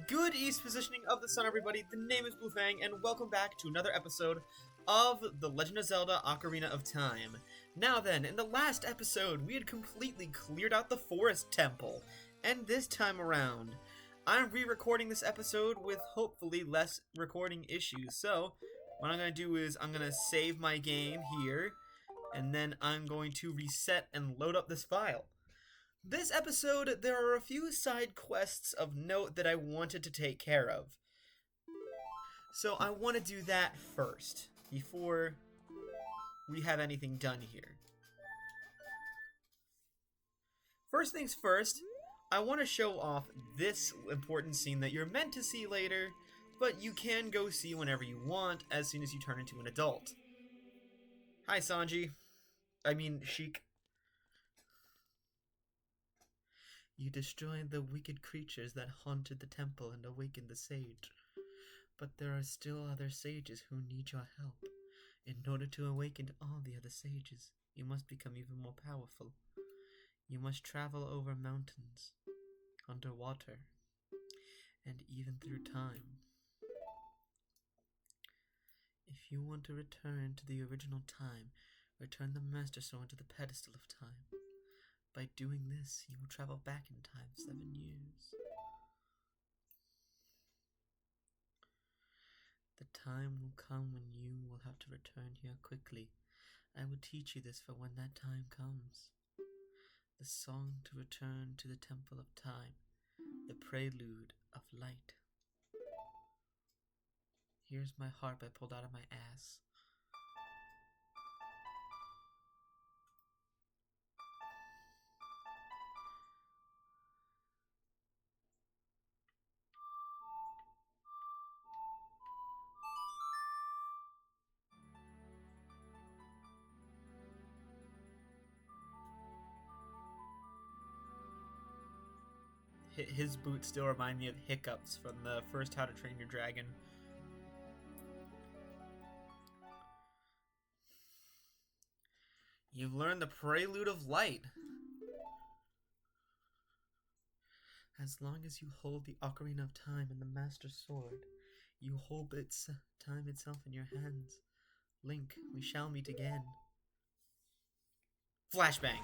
Good east positioning of the sun, everybody. The name is Blue Fang, and welcome back to another episode of The Legend of Zelda Ocarina of Time. Now then, in the last episode, we had completely cleared out the forest temple, and this time around, I'm re-recording this episode with hopefully less recording issues. So, what I'm going to do is I'm going to save my game here, and then I'm going to reset and load up this file. This episode, there are a few side quests of note that I wanted to take care of. So I want to do that first, before we have anything done here. First things first, I want to show off this important scene that you're meant to see later, but you can go see whenever you want as soon as you turn into an adult. Hi, Sanji. I mean, Sheik. You destroyed the wicked creatures that haunted the temple and awakened the sage. But there are still other sages who need your help. In order to awaken all the other sages, you must become even more powerful. You must travel over mountains, underwater, and even through time. If you want to return to the original time, return the Master Sword to the pedestal of time. By doing this, you will travel back in time 7 years. The time will come when you will have to return here quickly. I will teach you this for when that time comes. The song to return to the Temple of Time, the prelude of light. Here's my harp I pulled out of my ass. His boots still remind me of hiccups from the first How to Train Your Dragon. You've learned the Prelude of Light. As long as you hold the Ocarina of Time and the Master Sword, you hold time itself in your hands. Link, we shall meet again. Flashbang.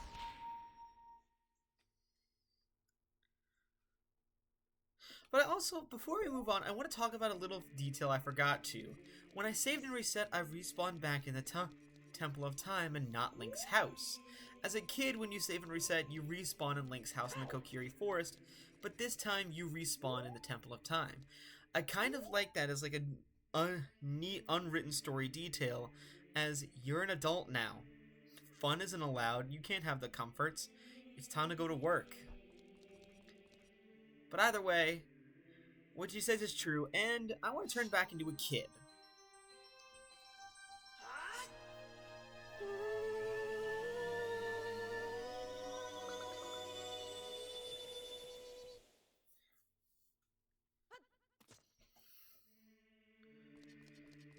But also, before we move on, I want to talk about a little detail I forgot to. When I saved and reset, I respawned back in the Temple of Time and not Link's house. As a kid, when you save and reset, you respawn in Link's house in the Kokiri Forest, but this time you respawn in the Temple of Time. I kind of like that as like a neat unwritten story detail, as you're an adult now. Fun isn't allowed, you can't have the comforts. It's time to go to work. But either way, what she says is true, and I want to turn back into a kid.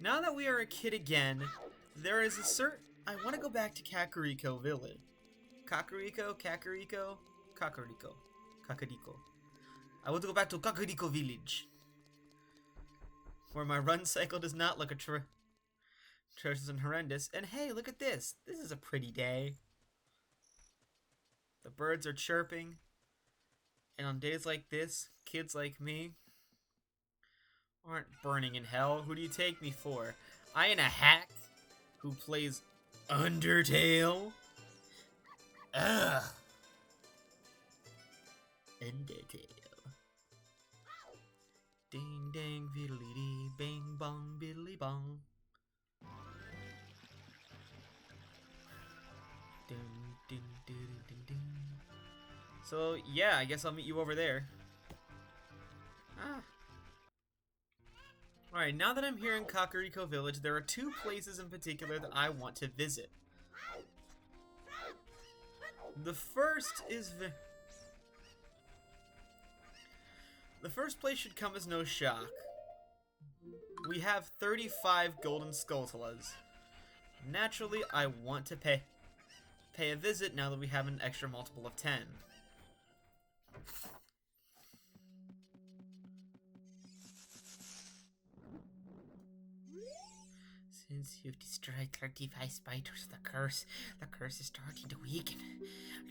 Now that we are a kid again, there is a certain... I want to go back to Kakariko Village. Kakariko? I want to go back to Kakariko Village, where my run cycle does not look atrocious and horrendous. And hey, look at this. This is a pretty day. The birds are chirping. And on days like this, kids like me aren't burning in hell. Who do you take me for? I ain't a hack who plays Undertale. Ugh. Undertale. Ding dang fiddly dee, bang bong biddly bong. Ding ding ding ding ding. So yeah, I guess I'll meet you over there. Alright, now that I'm here in Kakariko Village, there are two places in particular that I want to visit. The first is the first place should come as no shock. We have 35 golden Skulltulas. Naturally, I want to pay a visit now that we have an extra multiple of 10. Since you've destroyed 35 spiders of the curse is starting to weaken.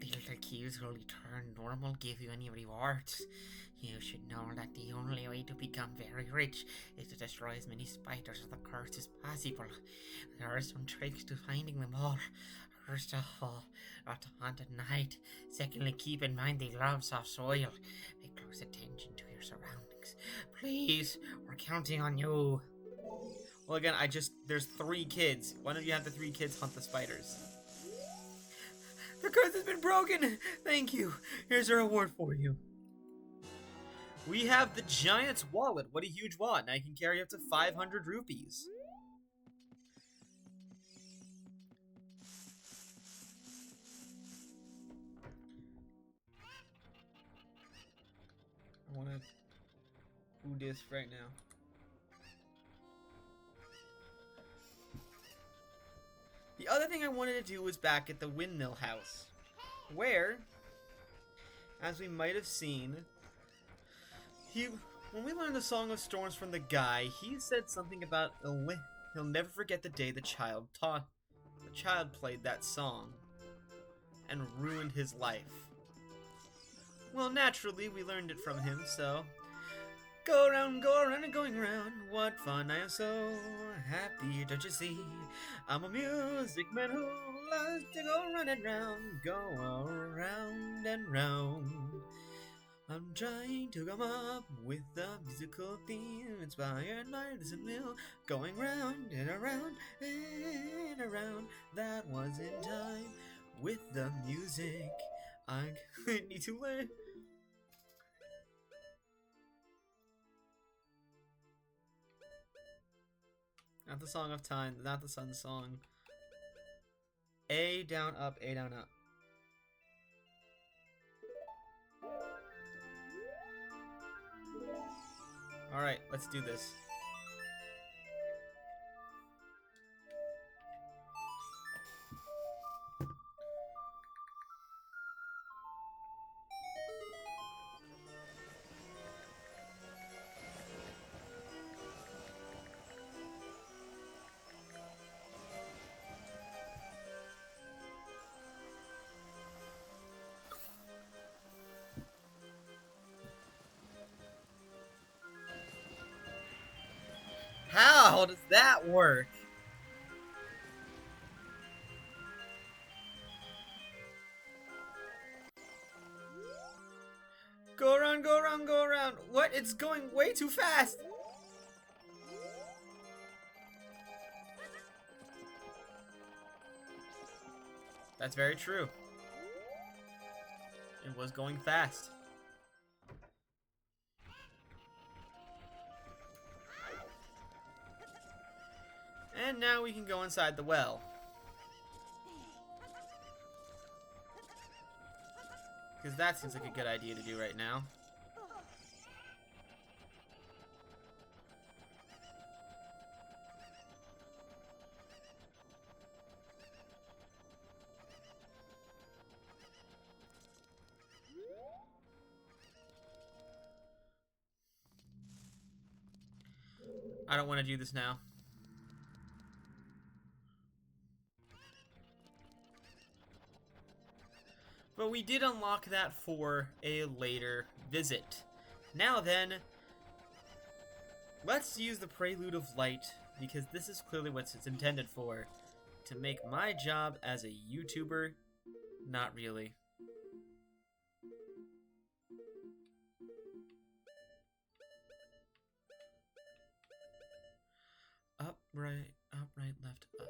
Little keys will return normal, give you any rewards. You should know that the only way to become very rich is to destroy as many spiders of the curse as possible. There are some tricks to finding them all. First of all, not to hunt at night. Secondly, keep in mind they love soft soil. Pay close attention to your surroundings. Please, we're counting on you. Well, again, there's 3 kids. Why don't you have the 3 kids hunt the spiders? The curse has been broken! Thank you. Here's a reward for you. We have the Giant's Wallet. What a huge wallet. Now you can carry up to 500 rupees. I want to do this right now. The other thing I wanted to do was back at the windmill house, where, as we might have seen, when we learned the Song of Storms from the guy, he said something about he'll never forget the day the child played that song and ruined his life. Well, naturally, we learned it from him, so go around and going round. What fun, I am so happy, don't you see? I'm a music man who loves to go running round, go around and round. I'm trying to come up with a musical theme inspired by this mill, going round and around and around. That was in time with the music. I need to learn. Not the Song of Time, not the Sun Song. A down up, A down up. Alright, let's do this. How does that work? Go around, go around, go around. What? It's going way too fast. That's very true. It was going fast. And now we can go inside the well. Because that seems like a good idea to do right now. I don't want to do this now. But we did unlock that for a later visit. Now then, let's use the Prelude of Light, because this is clearly what it's intended for. To make my job as a YouTuber, not really. Up, right, left, up.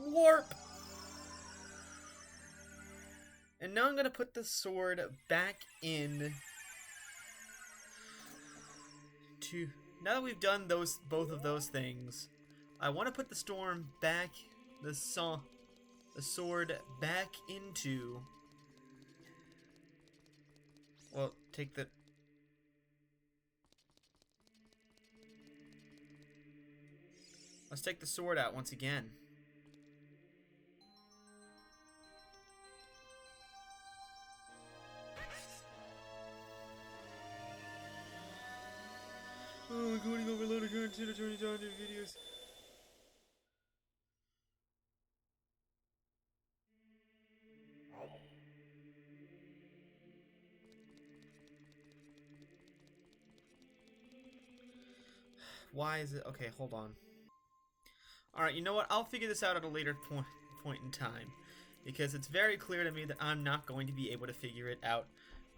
Warp! And now I'm gonna put the sword back in to... Now that we've done both of those things, I want to put the sword back into... Well, take the... Let's take the sword out once again. Oh, recording overloaded content, turning down new videos. Why is it? Okay, hold on. Alright, you know what? I'll figure this out at a later point in time. Because it's very clear to me that I'm not going to be able to figure it out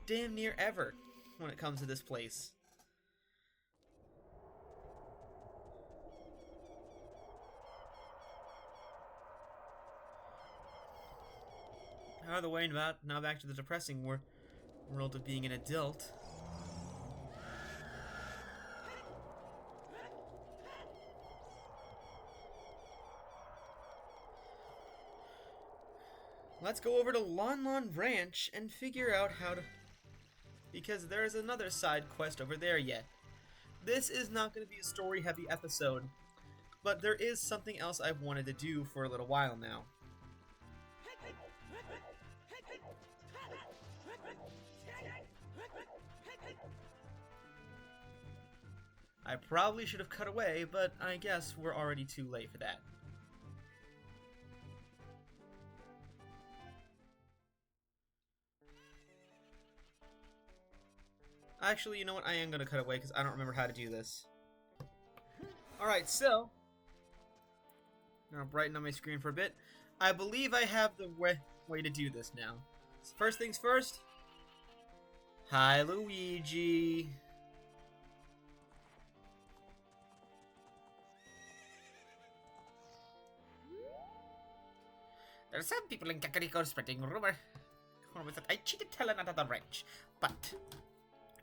damn near ever when it comes to this place. Out of the way, now back to the depressing world of being an adult. Let's go over to Lon Lon Ranch and figure out how to... Because there's another side quest over there yet. This is not going to be a story-heavy episode, but there is something else I've wanted to do for a little while now. I probably should have cut away, but I guess we're already too late for that. Actually, you know what? I am going to cut away because I don't remember how to do this. Alright, so... Now brighten on my screen for a bit. I believe I have the way to do this now. So first things first. Hi, Luigi. There are some people in Kakariko spreading rumors that I cheated Talon out of the wrench, but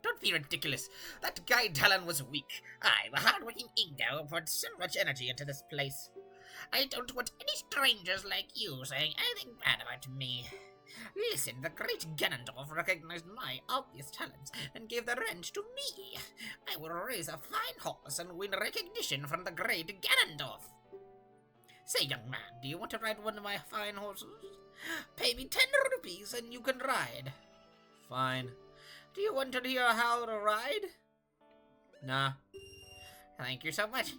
don't be ridiculous. That guy Talon was weak. I, the hard-working Ingo, poured so much energy into this place. I don't want any strangers like you saying anything bad about me. Listen, the great Ganondorf recognized my obvious talents and gave the wrench to me. I will raise a fine horse and win recognition from the great Ganondorf. Say, young man, do you want to ride one of my fine horses? Pay me 10 rupees and you can ride. Fine. Do you want to hear how to ride? Nah. Thank you so much.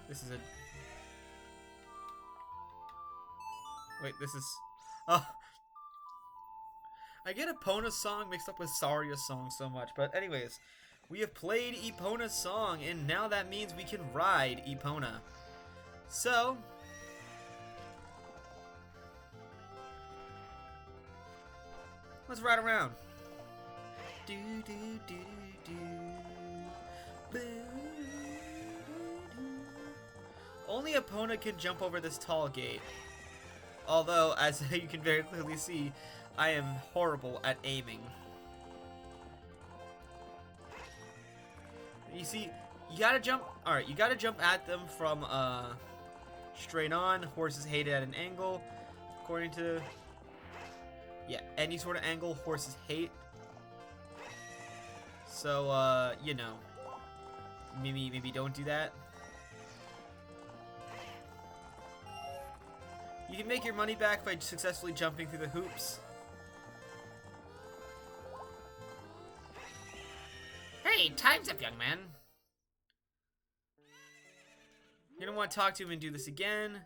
This is a... Wait, this is... Oh. I get Epona's song mixed up with Saria's song so much, but anyways... We have played Epona's song, and now that means we can ride Epona. So... let's ride around. Do, do, do, do, do. Only Epona can jump over this tall gate. Although, as you can very clearly see, I am horrible at aiming. You see, you gotta jump. Alright, you gotta jump at them from straight on. Horses hate it at an angle. According to... yeah, any sort of angle horses hate. So, you know. Maybe don't do that. You can make your money back by successfully jumping through the hoops. Hey, time's up, young man. You don't want to talk to him and do this again.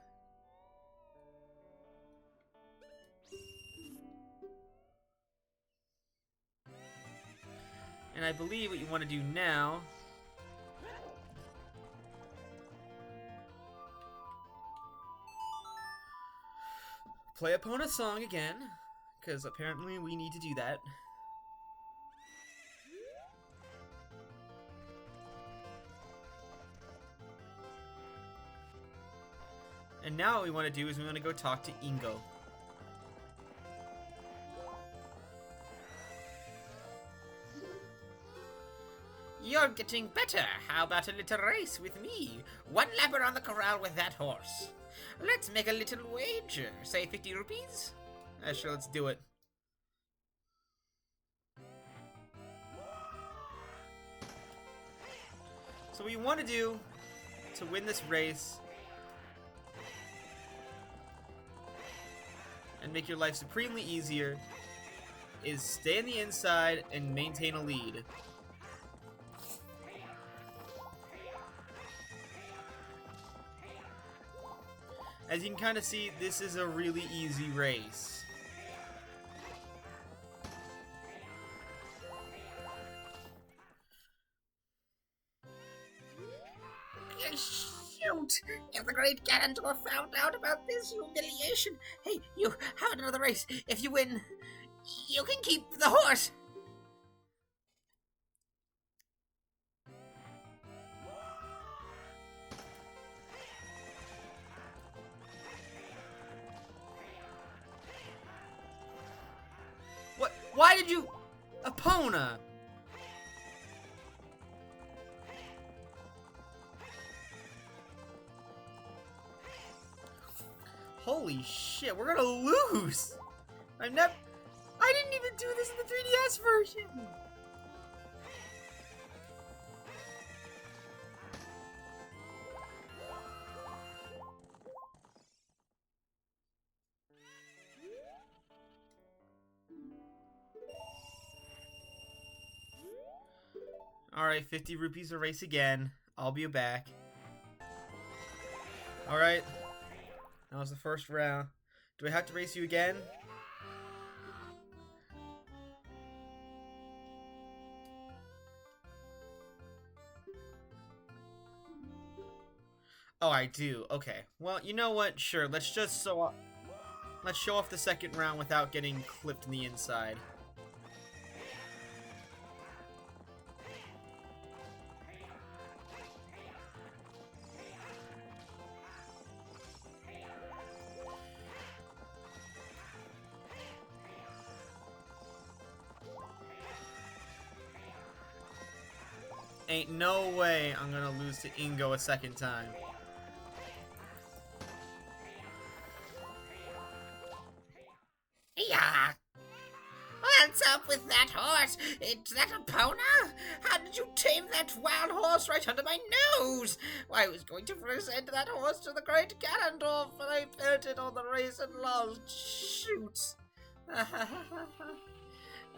And I believe what you want to do now... play Epona's song again, because apparently we need to do that. And now what we want to do is we want to go talk to Ingo. You're getting better. How about a little race with me? One lap around the corral with that horse. Let's make a little wager. Say 50 rupees? Sure, let's do it. So what you want to do to win this race and make your life supremely easier is stay on the inside and maintain a lead. As you can kind of see, this is a really easy race. Shoot! If the great Ganondorf found out about this humiliation... Hey, you, have another race. If you win, you can keep the horse! What? Why did you... Epona! Holy shit, we're gonna lose! I didn't even do this in the 3DS version! Alright, 50 rupees a race again. I'll be back. Alright. That was the first round. Do I have to race you again? Oh, I do. Okay. Well, you know what? Sure. Let's show off the second round without getting clipped in the inside. Ain't no way I'm gonna lose to Ingo a second time. Yeah. What's up with that horse? Is that Epona? How did you tame that wild horse right under my nose? Why, I was going to present that horse to the great Ganondorf, but I pelted on the race and lost. Shoot.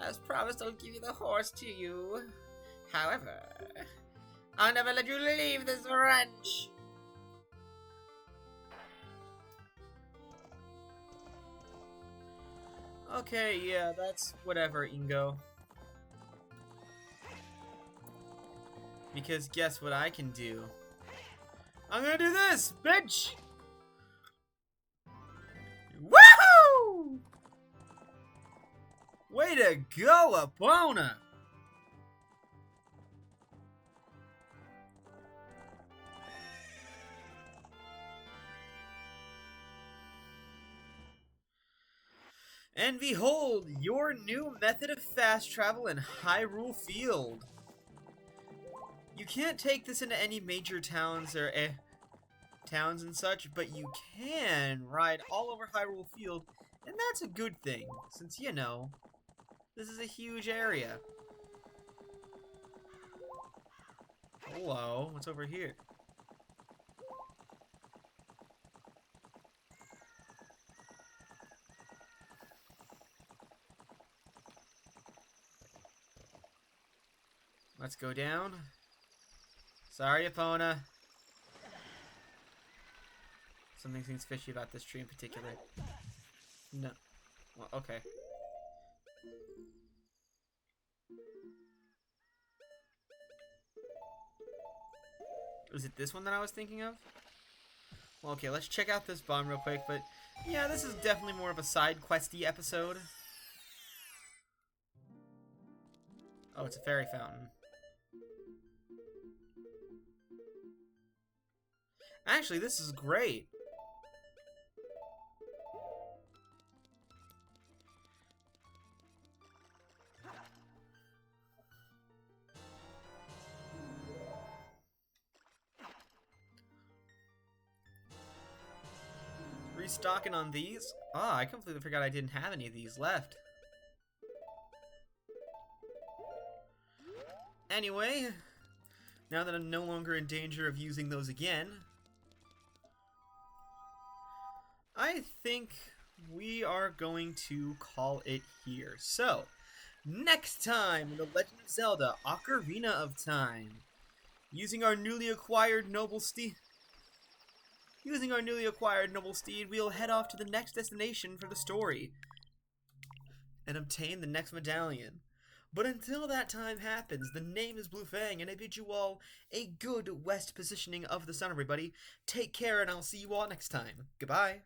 As promised, I'll give you the horse to you. However, I'll never let you leave this ranch. Okay, yeah, that's whatever, Ingo. Because guess what I can do? I'm gonna do this, bitch! Woohoo! Way to go, Epona! And behold, your new method of fast travel in Hyrule Field. You can't take this into any major towns or towns and such, but you can ride all over Hyrule Field, and that's a good thing, since, you know, this is a huge area. Hello, what's over here? Let's go down. Sorry, Epona. Something seems fishy about this tree in particular. No. Well, okay. Was it this one that I was thinking of? Well, okay, let's check out this bomb real quick, but yeah, this is definitely more of a side questy episode. Oh, it's a fairy fountain. Actually, this is great. Restocking on these? Ah, I completely forgot I didn't have any of these left. Anyway, now that I'm no longer in danger of using those again, I think we are going to call it here. So, next time in The Legend of Zelda Ocarina of Time, using our newly acquired noble steed, we'll head off to the next destination for the story and obtain the next medallion. But until that time happens, the name is Blue Fang, and I bid you all a good west positioning of the sun, everybody. Take care, and I'll see you all next time. Goodbye.